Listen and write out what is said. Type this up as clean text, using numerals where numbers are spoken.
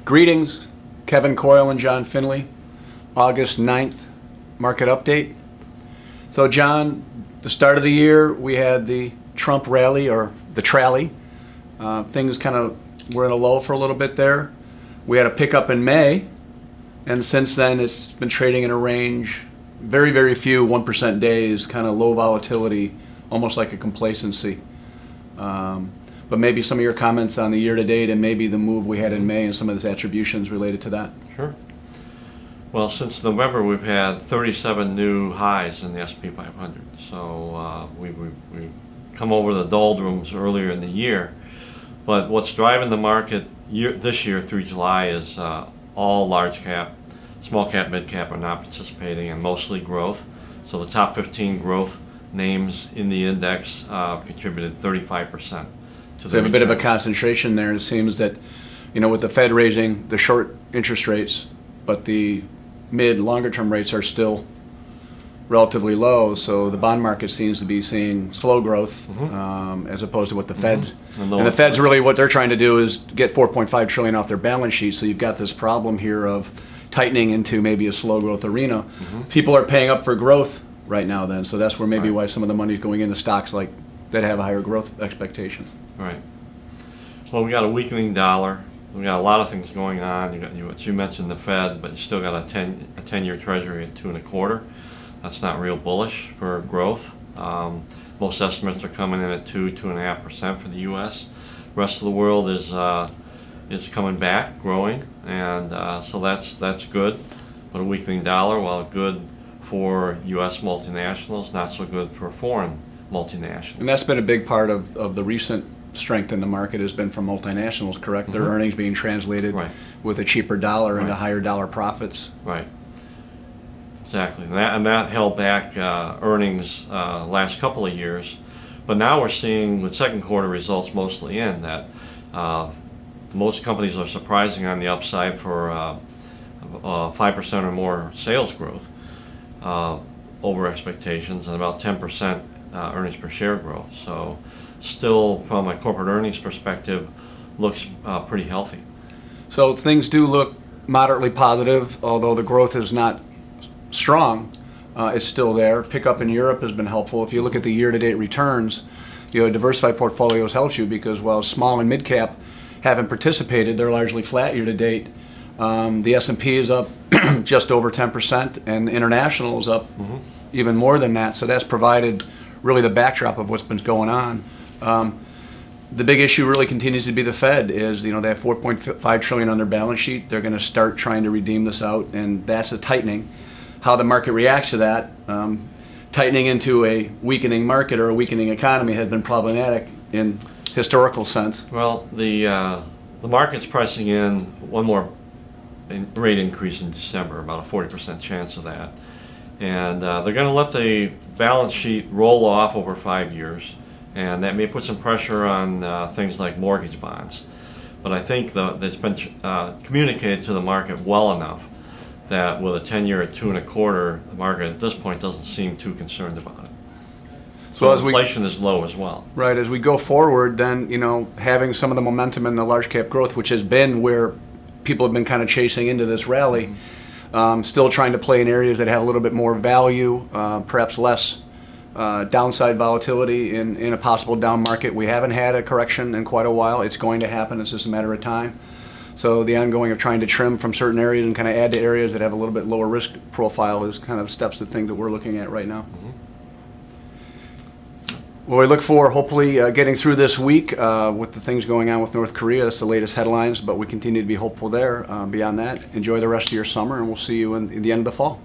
Greetings, Kevin Coyle and John Finley, August 9th market update. So John, the start of the year, we had the Trump rally, or the trally. Things kind of were in a lull for a little bit there. We had a pickup in May, and since then it's been trading in a range, very, very few 1% days, kind of low volatility, almost like a complacency. But maybe some of your comments on the year-to-date and maybe the move we had in May and some of its attributions related to that. Sure. Well, since November, we've had 37 new highs in the S&P 500. So we've come over the doldrums earlier in the year. But what's driving the market this year through July is all large cap, small cap, mid cap are not participating, and mostly growth. So the top 15 growth names in the index contributed 35%. So we have a bit of a concentration there. It seems that, with the Fed raising the short interest rates, but the mid, longer term rates are still relatively low. So the bond market seems to be seeing slow growth, as opposed to what the Fed's. And the Fed's really, what they're trying to do is get 4.5 trillion off their balance sheet. So you've got this problem here of tightening into maybe a slow growth arena. People are paying up for growth right now then. So that's where maybe why some of the money is going into stocks like that have higher growth expectations. Right. Well, we got a weakening dollar. We got a lot of things going on. You mentioned the Fed, but you still got a 10-year Treasury at 2.25. That's not real bullish for growth. Most estimates are coming in at 2.5% for the U.S. The rest of the world is coming back, growing, and so that's good. But a weakening dollar, while good for U.S. multinationals, not so good for foreign multinationals. And that's been a big part of the recent strength in the market has been from multinationals, correct? Their earnings being translated with a cheaper dollar into higher dollar profits. Right. Exactly. And that held back earnings last couple of years. But now we're seeing, with second quarter results mostly in, that most companies are surprising on the upside for 5% or more sales growth over expectations, and about 10% earnings per share growth. So still, from a corporate earnings perspective, looks pretty healthy. So things do look moderately positive, although the growth is not strong. It's still there. Pickup in Europe has been helpful. If you look at the year-to-date returns, diversified portfolios helps you because while small and mid-cap haven't participated, they're largely flat year-to-date. The S&P is up just over 10%, and international is up even more than that. So that's provided really the backdrop of what's been going on. The big issue really continues to be the Fed. Is they have 4.5 trillion on their balance sheet. They're going to start trying to redeem this out, and that's a tightening. How the market reacts to that, tightening into a weakening market or a weakening economy has been problematic in historical sense. Well, the market's pricing in one more rate increase in December, about a 40% chance of that. And they're going to let the balance sheet roll off over 5 years, and that may put some pressure on things like mortgage bonds. But I think that's been communicated to the market well enough that with a 10-year at 2.25, the market at this point doesn't seem too concerned about it. So inflation is low as well. Right. As we go forward, then having some of the momentum in the large cap growth, which has been where people have been kind of chasing into this rally. Still trying to play in areas that have a little bit more value, perhaps less downside volatility in a possible down market. We haven't had a correction in quite a while. It's going to happen. It's just a matter of time. So the ongoing of trying to trim from certain areas and kind of add to areas that have a little bit lower risk profile is kind of the steps to things that we're looking at right now. Well, we look for hopefully getting through this week with the things going on with North Korea. That's the latest headlines, but we continue to be hopeful there. Beyond that, enjoy the rest of your summer, and we'll see you in the end of the fall.